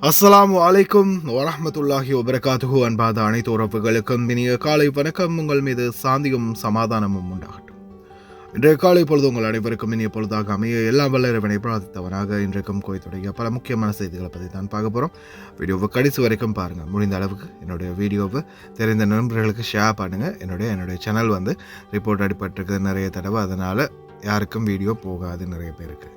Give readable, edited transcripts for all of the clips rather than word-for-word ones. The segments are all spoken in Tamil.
அஸ்ஸலாமு அலைக்கும் வரஹ்மத்துல்லாஹி வபரகாத்துஹு. அன்பாத அனைத்து உறவுகளுக்கும் இனிய காலை வணக்கம். உங்கள் மீது சாந்தியும் சமாதானமும் உண்டாகட்டும். இன்றைய காலை பொழுது உங்கள் அனைவருக்கும் இனிய பொழுதாக அமைய எல்லாம் வல்ல இறைவனை பிரார்த்தித்தவனாக இன்றைக்கும் கோயத்துடைய பல முக்கியமான செய்திகளை பற்றி தான் பார்க்க போகிறோம். வீடியோவை கடைசி வரைக்கும் பாருங்கள். முடிந்த அளவுக்கு என்னுடைய வீடியோவை தெரிந்த நண்பர்களுக்கு ஷேர் பண்ணுங்கள். என்னுடைய சேனல் ரிப்போர்ட் அடிபட்டிருக்குது நிறைய தடவை, அதனால் யாருக்கும் வீடியோ போகாது நிறைய பேருக்கு.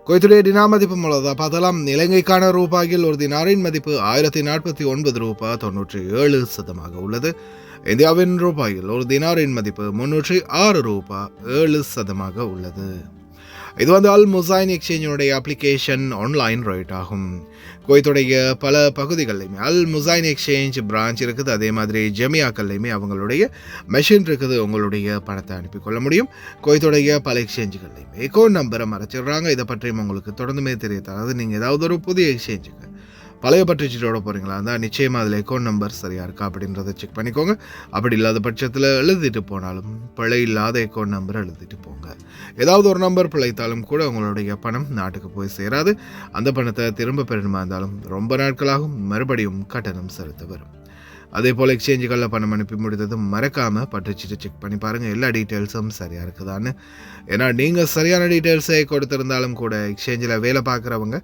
குவைத்துடைய டினார் மதிப்பு மூலதா பார்த்தலாம். இலங்கைக்கான ரூபாயில் ஒரு தினாரின் மதிப்பு 1049 ரூபாய் 97 உள்ளது. இந்தியாவின் ரூபாயில் ஒரு தினாரின் மதிப்பு 306 ரூபாய் 7 உள்ளது. இது அல் முசைன் எக்ஸ்சேஞ்சினுடைய அப்ளிகேஷன் ஆன்லைன் ரேட் ஆகும். குவைத்துடைய பல பகுதிகள்லையுமே அல் முசைன் எக்ஸ்சேஞ்ச் பிரான்ச் இருக்குது. அதே மாதிரி ஜெமியாக்கள்லையுமே அவங்களுடைய மெஷின் இருக்குது. உங்களுடைய பணத்தை அனுப்பிக்கொள்ள முடியும். குவைத்துடைய பல எக்ஸ்சேஞ்சுகள்லையுமே அக்கௌண்ட் நம்பரை மறைச்சிடுறாங்க. இதை பற்றியும் உங்களுக்கு தொடர்ந்துமே தெரியத்தால், அதாவது நீங்கள் ஏதாவது ஒரு புதிய எக்ஸ்சேஞ்சுக்கு பழைய பற்றுச்சீட்டோட போகிறீங்களா இருந்தால் நிச்சயமாக அதில் அக்கௌண்ட் நம்பர் சரியாக இருக்கா அப்படின்றத செக் பண்ணிக்கோங்க. அப்படி இல்லாத பட்சத்தில் எழுதிட்டு போனாலும் பிழை இல்லாத அக்கௌண்ட் நம்பர் எழுதிட்டு போங்க. ஏதாவது ஒரு நம்பர் பிழைத்தாலும் கூட உங்களுடைய பணம் நாட்டுக்கு போய் சேராது. அந்த பணத்தை திரும்ப பெறணுமா இருந்தாலும் ரொம்ப நாட்களாகும், மறுபடியும் கட்டணம் செலுத்த வரும். அதே போல் எக்ஸ்சேஞ்சுகளில் பணம் அனுப்பி முடித்ததும் மறக்காமல் பற்றுச்சீட்டு செக் பண்ணி பாருங்கள் எல்லா டீட்டெயில்ஸும் சரியாக இருக்குதான்னு. ஏன்னா நீங்கள் சரியான டீட்டெயில்ஸை கொடுத்துருந்தாலும் கூட எக்ஸ்சேஞ்சில் வேலை பார்க்குறவங்க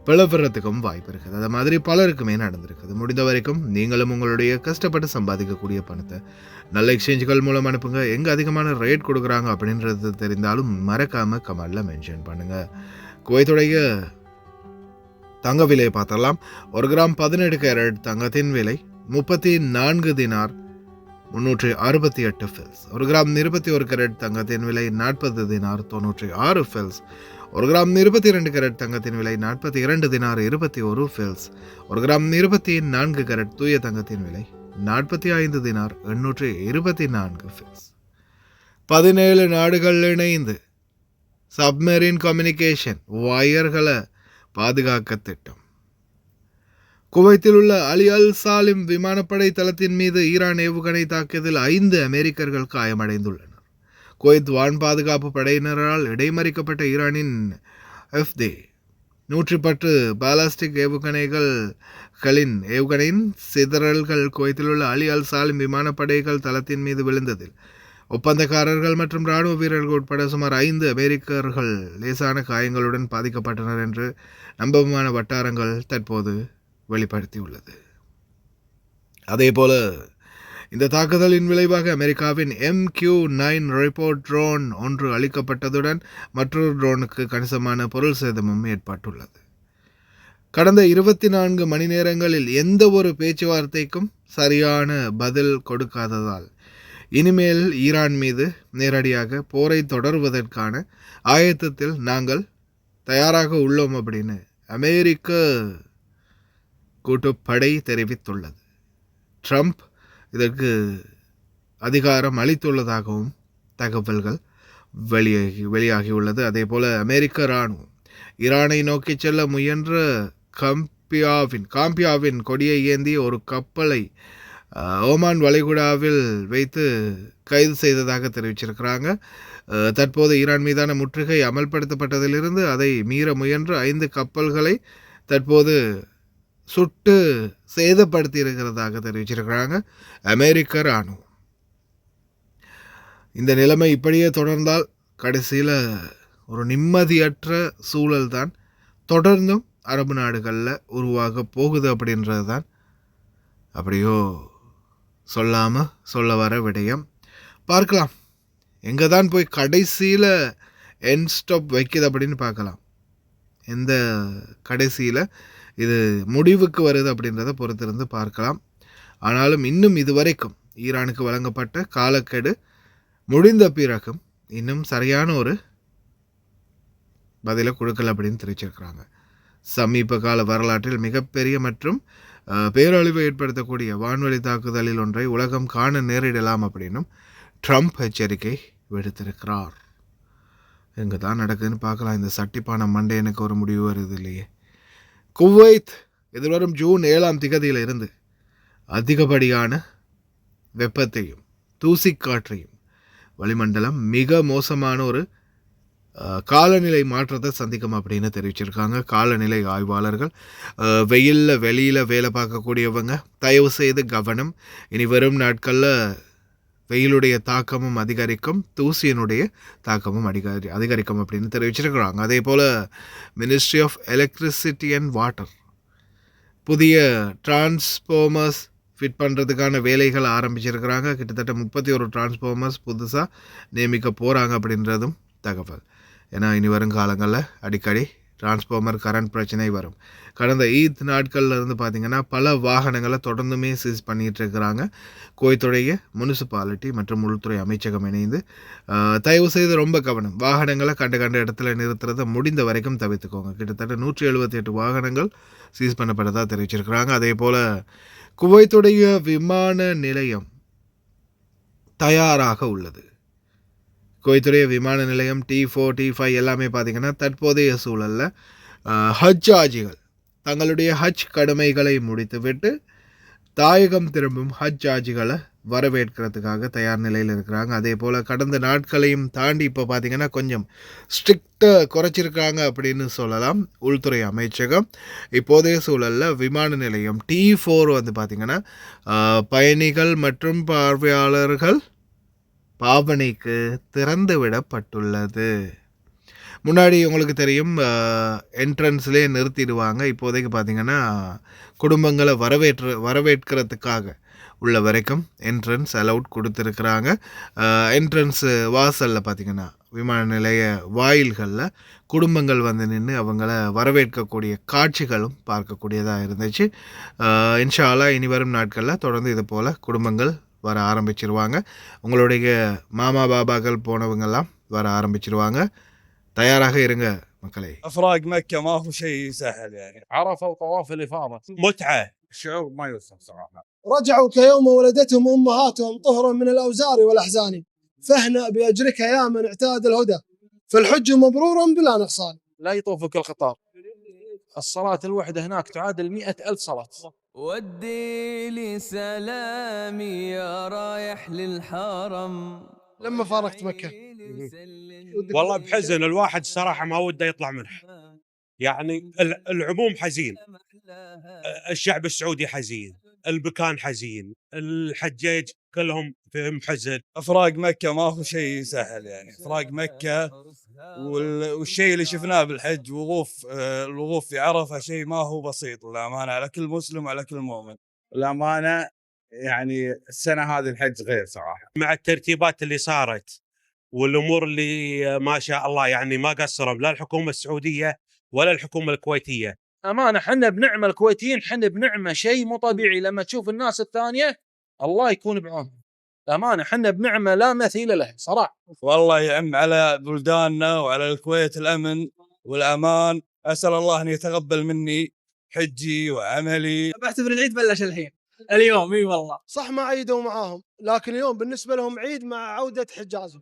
பிளவுறதுக்கும் வாய்ப்பு இருக்குது. அது மாதிரி பலருக்குமே நடந்திருக்குது. முடிந்த வரைக்கும் நீங்களும் உங்களுடைய கஷ்டப்பட்டு சம்பாதிக்கக்கூடிய பணத்தை நல்ல எக்ஸ்சேஞ்சுகள் மூலம் அனுப்புங்க. எங்கே அதிகமான ரேட் கொடுக்குறாங்க அப்படின்றது தெரிந்தாலும் மறக்காமல் கமெண்டில் மென்ஷன் பண்ணுங்கள். குவைத்துடைய தங்க விலையை பார்த்தரலாம். 1 கிராம் 17 கேரட் தங்கத்தின் விலை 34 தினார் 368 ஃபில்ஸ். 1 கிராம் 21 கேரட் தங்கத்தின் விலை 40 தினார் 96 ஃபில்ஸ். 1 கிராம் 22 கேரட் தங்கத்தின் விலை 42 தினார் 21 ஃபில்ஸ். 1 கிராம் 24 கேரட் தூய தங்கத்தின் விலை 45 தினார் 824 ஃபில்ஸ். 17 நாடுகள் இணைந்து சப்மரீன் கம்யூனிகேஷன் வயர்களை பாதுகாக்க திட்டம். குவைத்தில் உள்ள அலி அல் சாலிம் விமானப்படை தளத்தின் மீது ஈரான் ஏவுகணை தாக்கியதில் 5 அமெரிக்கர்கள் காயமடைந்துள்ளனர். குவைத் வான் பாதுகாப்பு படையினரால் இடைமறிக்கப்பட்ட ஈரானின் F-110 பாலாஸ்டிக் ஏவுகணையின் சிதறல்கள் குவைத்தில் உள்ள அலி அல் சாலிம் விமானப்படைகள் தளத்தின் மீது விழுந்ததில் ஒப்பந்தக்காரர்கள் மற்றும் இராணுவ வீரர்கள் உட்பட சுமார் 5 அமெரிக்கர்கள் லேசான காயங்களுடன் பாதிக்கப்பட்டனர் என்று நம்பகமான வட்டாரங்கள் தற்போது வெளிப்படுத்தியுள்ளது. அதேபோல இந்த தாக்குதலின் விளைவாக அமெரிக்காவின் MQ-9 ரிப்போர்ட் ட்ரோன் ஒன்று அளிக்கப்பட்டதுடன் மற்றொரு ட்ரோனுக்கு கணிசமான பொருள் சேதமும் ஏற்பட்டுள்ளது. கடந்த 24 மணி நேரங்களில் எந்த ஒரு பேச்சுவார்த்தைக்கும் சரியான பதில் கொடுக்காததால் இனிமேல் ஈரான் மீது நேரடியாக போரை தொடர்வதற்கான ஆயத்தத்தில் நாங்கள் தயாராக உள்ளோம் அப்படின்னு அமெரிக்க கூட்டுப்படை தெரிவித்துள்ளது. ட்ரம்ப் இதற்கு அதிகாரம் அளித்துள்ளதாகவும் தகவல்கள் வெளியாகியுள்ளது. அதே போல அமெரிக்க இராணுவம் ஈரானை நோக்கி செல்ல முயன்ற காம்பியாவின் கொடியை ஏந்திய ஒரு கப்பலை ஓமான் வளைகுடாவில் வைத்து கைது செய்ததாக தெரிவிச்சிருக்கிறாங்க. தற்போது ஈரான் மீதான முற்றுகை அமல்படுத்தப்பட்டதிலிருந்து அதை மீற முயன்ற 5 கப்பல்களை தற்போது சுட்டு சேதப்படுத்தி இருக்கிறதாக தெரிவிச்சிருக்கிறாங்க அமெரிக்க இராணுவம். இந்த நிலைமை இப்படியே தொடர்ந்தால் கடைசியில் ஒரு நிம்மதியற்ற சூழல் தான் தொடர்ந்தும் அரபு நாடுகளில் உருவாக போகுது அப்படின்றது தான் அப்படியோ சொல்ல வர விடயம். பார்க்கலாம் எங்கே தான் போய் கடைசியில் எண்ட் ஸ்டாப் வைக்குது அப்படின்னு பார்க்கலாம். எந்த கடைசியில் இது முடிவுக்கு வருது அப்படின்றத பொறுத்திருந்து பார்க்கலாம். ஆனாலும் இன்னும் இதுவரைக்கும் ஈரானுக்கு வழங்கப்பட்ட காலக்கெடு முடிந்த பிறகும் இன்னும் சரியான ஒரு பதிலை கொடுக்கல அப்படின்னு தெரிவிச்சிருக்கிறாங்க. சமீப கால வரலாற்றில் மிகப்பெரிய மற்றும் பேரழிவை ஏற்படுத்தக்கூடிய வான்வழி தாக்குதலில் ஒன்றை உலகம் காண நேரிடலாம் அப்படின்னும் ட்ரம்ப் எச்சரிக்கை விடுத்திருக்கிறார். எங்கே தான் நடக்குதுன்னு பார்க்கலாம். இந்த சட்டிப்பான மண்டேனுக்கு ஒரு முடிவு வருது இல்லையே. குவைத் எதிர்வரும் ஜூன் 7 இருந்து அதிகப்படியான வெப்பத்தையும் தூசிக்காற்றையும் வளிமண்டலம் மிக மோசமான ஒரு காலநிலை மாற்றத்தை சந்திக்கும் அப்படின்னு தெரிவிச்சிருக்காங்க காலநிலை ஆய்வாளர்கள். வெயிலில் வெளியில் வேலை பார்க்கக்கூடியவங்க தயவு செய்து கவனம். இனி வரும் நாட்களில் வெயிலுடைய தாக்கமும் அதிகரிக்கும், தூசியினுடைய தாக்கமும் அதிகரிக்கும் அப்படின்னு தெரிவிச்சிருக்கிறாங்க. அதே போல் ministry of electricity and water புதிய டிரான்ஸ்ஃபார்மர்ஸ் ஃபிட் பண்ணுறதுக்கான வேலைகள் ஆரம்பிச்சிருக்கிறாங்க. கிட்டத்தட்ட 31 டிரான்ஸ்ஃபார்மர்ஸ் புதுசாக நியமிக்க போகிறாங்க அப்படின்றதும் தகவல். ஏன்னா இனி வரும் காலங்களில் அடிக்கடி டிரான்ஸ்ஃபார்மர் கரண்ட் பிரச்சனை வரும். கடந்த ஈத் நாட்களில் இருந்து பார்த்திங்கன்னா பல வாகனங்களை தொடர்ந்துமே சீஸ் பண்ணிகிட்டு இருக்கிறாங்க. குவைத்துடைய முனிசிபாலிட்டி மற்றும் உள்துறை அமைச்சகம் இணைந்து தயவு செய்து ரொம்ப கவனம், வாகனங்களை கண்ட இடத்துல நிறுத்துறதை முடிந்த வரைக்கும் தவிர்த்துக்கோங்க. கிட்டத்தட்ட 178 வாகனங்கள் சீஸ் பண்ணப்பட்டதாக தெரிவிச்சிருக்கிறாங்க. அதே போல் குவைத்துடைய விமான நிலையம் தயாராக உள்ளது. குவைத்துடைய விமான நிலையம் T4, T5 எல்லாமே பார்த்திங்கன்னா தற்போதைய சூழலில் ஹஜ் ஆஜிகள் தங்களுடைய ஹஜ் கடமைகளை முடித்துவிட்டு தாயகம் திரும்பும் ஹஜ் ஆஜிகளை வரவேற்கிறதுக்காக தயார் நிலையில் இருக்கிறாங்க. அதே போல் கடந்த நாட்களையும் தாண்டி இப்போ பார்த்திங்கன்னா கொஞ்சம் ஸ்ட்ரிக்டாக குறைச்சிருக்காங்க அப்படின்னு சொல்லலாம் உள்துறை அமைச்சகம். இப்போதைய சூழலில் விமான நிலையம் T4 வந்து பார்த்திங்கன்னா பயணிகள் மற்றும் பார்வையாளர்கள் பாவனைக்கு திறந்து விடப்பட்டுள்ளது. முன்னாடி உங்களுக்கு தெரியும் என்ட்ரன்ஸ்லேயே நிறுத்திடுவாங்க. இப்போதைக்கு பார்த்திங்கன்னா குடும்பங்களை வரவேற்கிறதுக்காக உள்ள வரைக்கும் என்ட்ரன்ஸ் அலவுட் கொடுத்துருக்குறாங்க. என்ட்ரன்ஸு வாசலில் பார்த்திங்கன்னா விமான நிலைய வாயில்களில் குடும்பங்கள் வந்து நின்று அவங்கள வரவேற்கக்கூடிய காட்சிகளும் பார்க்கக்கூடியதாக இருந்துச்சு. இன்ஷா அல்லாஹ் இனி வரும் நாட்களில் தொடர்ந்து இது போல் குடும்பங்கள் வர ஆரம்பிச்சிருவாங்க. உங்களுடைய மாமா பாபாக்கள் போனவங்கெல்லாம் வர ஆரம்பிச்சிருவாங்க. தயாராக இருங்க மக்களே. افراق مكه ما هو شيء سهل يعني. عرفه وطواف الافاضه متعه، الشعور ما يوصف صراحه. رجعوا كيوم ولدتهم امهاتهم طهرا من الاوزار والاحزان، فاهنأ باجرك يا من اعتاد الهدى، فالحج مبرورا بلا نقصان. لا يطوفك القطار، الصلاة الوحدة هناك تعادل 100,000 صلاة. ودي لي سلامي يا رايح للحرم لما فارقت مكة والله بحزن، الواحد صراحة ما وده يطلع منها. يعني العموم حزين، الشعب السعودي حزين، البكان حزين، الحجاج كلهم فيهم حزن. افراق مكة ما هو شيء سهل يعني. افراق مكة والشيء اللي شفناه بالحج الوقوف في عرفة شيء ما هو بسيط للأمانة، على كل مسلم وعلى كل مؤمن الأمانة. يعني السنة هذه الحج غير صراحة، مع الترتيبات اللي صارت والأمور اللي ما شاء الله يعني ما قصروا لا الحكومة السعودية ولا الحكومة الكويتية. أمانة حنا بنعمة الكويتيين، حنا بنعمة شيء مو طبيعي. لما تشوف الناس الثانية الله يكون بعونهم. أمانة حنا بنعمة لا مثيل له صراحة. والله يعم على بلداننا وعلى الكويت الأمن والأمان. أسأل الله أن يتقبل مني حجي وعملي. بعتبر العيد بلش اليوم. اي والله صح ما عيدوا معاهم، لكن اليوم بالنسبة لهم عيد مع عودة حجازهم.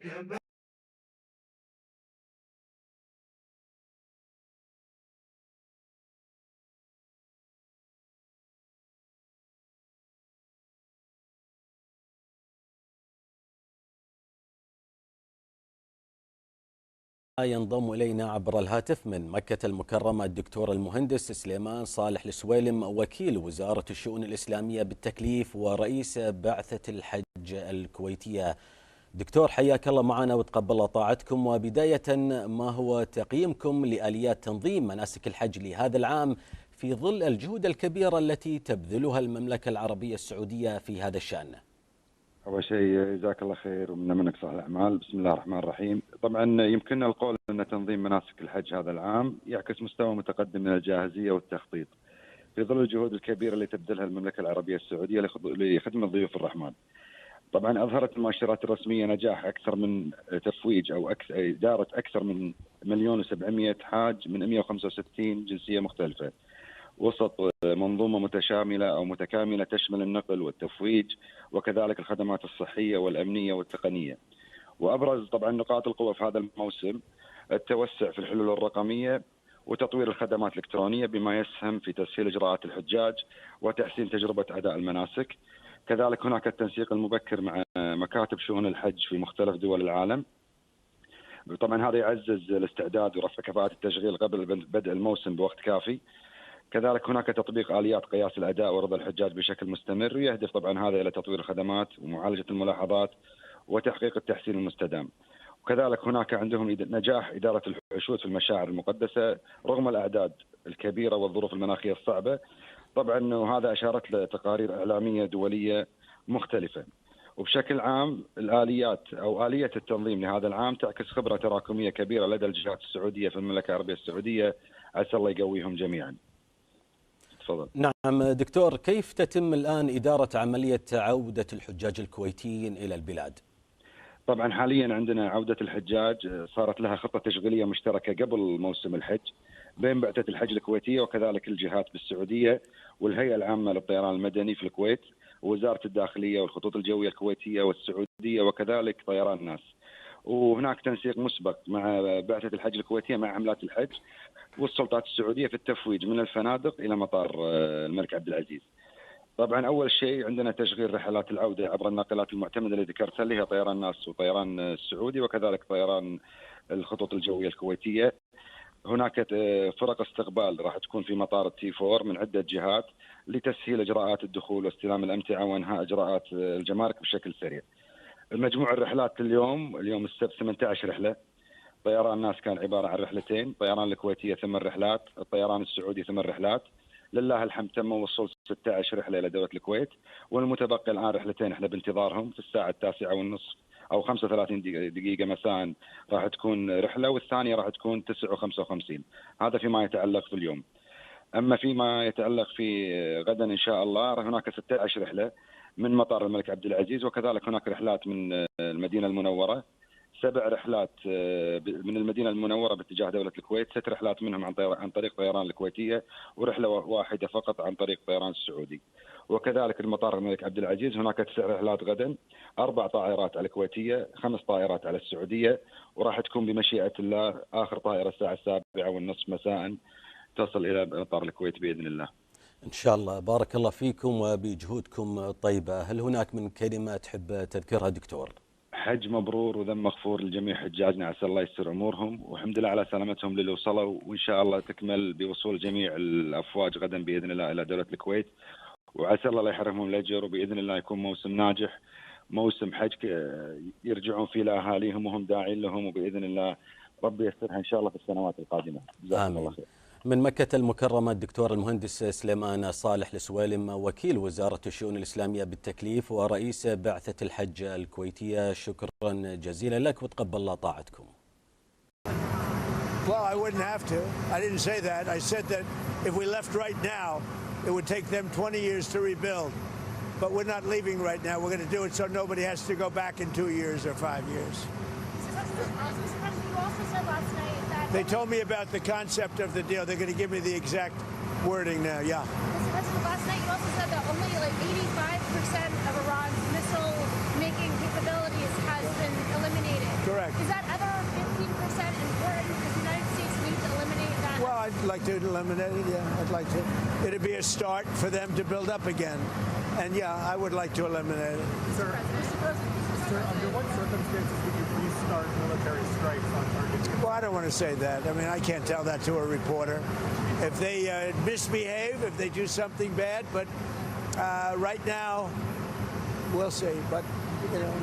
ينضم إلينا عبر الهاتف من مكة المكرمة الدكتور المهندس سليمان صالح السويلم، وكيل وزارة الشؤون الإسلامية بالتكليف ورئيس بعثة الحج الكويتية. دكتور حياك الله معنا وتقبل طاعتكم. وبداية ما هو تقييمكم لآليات تنظيم مناسك الحج لهذا العام في ظل الجهود الكبيرة التي تبذلها المملكة العربية السعودية في هذا الشأن؟ أول شيء جزاك الله خير ومنك صالح الأعمال. بسم الله الرحمن الرحيم. طبعا يمكننا القول أن تنظيم مناسك الحج هذا العام يعكس مستوى متقدم من الجاهزية والتخطيط في ظل الجهود الكبيرة اللي تبذلها المملكة العربية السعودية لخدمة ضيوف الرحمن. طبعا أظهرت المؤشرات الرسمية نجاح أكثر من تفويج أو دارت أكثر من 1,700,000 حاج من 165 جنسية مختلفة وسط منظومة متشاملة أو متكاملة تشمل النقل والتفويج وكذلك الخدمات الصحية والأمنية والتقنية. وأبرز طبعا نقاط القوة في هذا الموسم التوسع في الحلول الرقمية وتطوير الخدمات الإلكترونية بما يسهم في تسهيل إجراءات الحجاج وتحسين تجربة أداء المناسك. كذلك هناك التنسيق المبكر مع مكاتب شؤون الحج في مختلف دول العالم طبعا هذا يعزز الاستعداد ورفع كفاءة التشغيل قبل بدء الموسم بوقت كافي. كذلك هناك تطبيق آليات قياس الأداء ورضا الحجاج بشكل مستمر، ويهدف طبعا هذا إلى تطوير الخدمات ومعالجة الملاحظات وتحقيق التحسين المستدام. وكذلك هناك عندهم نجاح إدارة الحشود في المشاعر المقدسة رغم الأعداد الكبيرة والظروف المناخية الصعبة. طبعا وهذا أشارت له تقارير إعلامية دولية مختلفة. وبشكل عام الآليات أو آلية التنظيم لهذا العام تعكس خبرة تراكمية كبيرة لدى الجهات السعودية في المملكة العربية السعودية. عسى الله يقويهم جميعا. تفضل. نعم دكتور، كيف تتم الآن إدارة عملية عودة الحجاج الكويتيين إلى البلاد؟ طبعا حاليا عندنا عودة الحجاج صارت لها خطة تشغيلية مشتركة قبل موسم الحج بين بعثة الحج الكويتية وكذلك الجهات بالسعودية والهيئة العامة للطيران المدني في الكويت ووزارة الداخلية والخطوط الجوية الكويتية والسعودية وكذلك طيران ناس. وهناك تنسيق مسبق مع بعثة الحج الكويتية مع حملات الحج والسلطات السعودية في التفويج من الفنادق إلى مطار الملك عبد العزيز. طبعا أول شيء عندنا تشغيل رحلات العودة عبر الناقلات المعتمدة اللي ذكرتها اللي هي طيران ناس وطيران السعودي وكذلك طيران الخطوط الجوية الكويتية. هناك فرق استقبال راح تكون في مطار التي 4 من عدة جهات لتسهيل إجراءات الدخول واستلام الأمتعة وإنهاء إجراءات الجمارك بشكل سريع. مجموع الرحلات اليوم السبت 18 رحلة. طيران ناس كان عبارة عن رحلتين، طيران الكويتية 8 رحلات، الطيران السعودي 8 رحلات. لله الحمد تم وصول 16 رحلة إلى دولة الكويت، والمتبقي الآن رحلتين احنا بانتظارهم في الساعة 9:30 أو 35 دقيقة مساء راح تكون رحلة، والثانية راح تكون 9:55. هذا فيما يتعلق في اليوم. أما فيما يتعلق في غدا إن شاء الله هناك 16 رحلة من مطار الملك عبد العزيز، وكذلك هناك رحلات من المدينة المنورة 7 رحلات من المدينة المنورة باتجاه دولة الكويت، 6 رحلات منهم عن طريق طيران الكويتية، ورحلة واحدة فقط عن طريق طيران السعودي. وكذلك المطار الملك عبد العزيز هناك 9 رحلات غدا، 4 طائرات على الكويتية، 5 طائرات على السعودية، وراح تكون بمشيئة الله آخر طائرة الساعة 7:30 مساء تصل إلى مطار الكويت بإذن الله. إن شاء الله. بارك الله فيكم وبجهودكم الطيبة. هل هناك من كلمة تحب تذكرها دكتور؟ حج مبرور وذم مغفور لجميع حجاجنا، عسى الله يستر امورهم والحمد لله على سلامتهم للي وصلوا، وان شاء الله تكمل بوصول جميع الافواج غدا باذن الله الى دوله الكويت، وعسى الله لا يحرمهم الاجر، وباذن الله يكون موسم ناجح، موسم حج يرجعون فيه لاهاليهم وهم داعين لهم، وباذن الله ربي يسترها ان شاء الله في السنوات القادمه. جزاكم الله خير. من مكة المكرمة الدكتور المهندس سليمان صالح السويلم، وكيل وزارة الشؤون الإسلامية بالتكليف ورئيس بعثة الحج الكويتية، شكرا جزيلا لك وتقبل الله طاعتكم. Well, I wouldn't have to. I didn't say that. I said that if we left right now, it would take them 20 years to rebuild. But we're not leaving right now. We're going to do it so nobody has to go back in 2 years or 5 years. They told me about the concept of the deal. They're going to give me the exact wording now. Yeah. Mr. President, last night you also said that only like 85% of Iran's missile-making capabilities has been eliminated. Correct. Is that other 15% important? Does the United States need to eliminate that? Well, I'd like to eliminate it. Yeah, I'd like to. It'd be a start for them to build up again. And yeah, I would like to eliminate it. Mr. President. Sir, under what circumstances would you please start military strikes on targets? Well, I don't want to say that. I mean, I can't tell that to a reporter. If they misbehave, if they do something bad, but right now, we'll see. But, you know,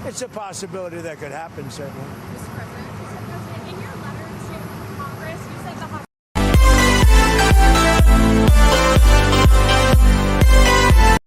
it's a possibility that could happen, certainly.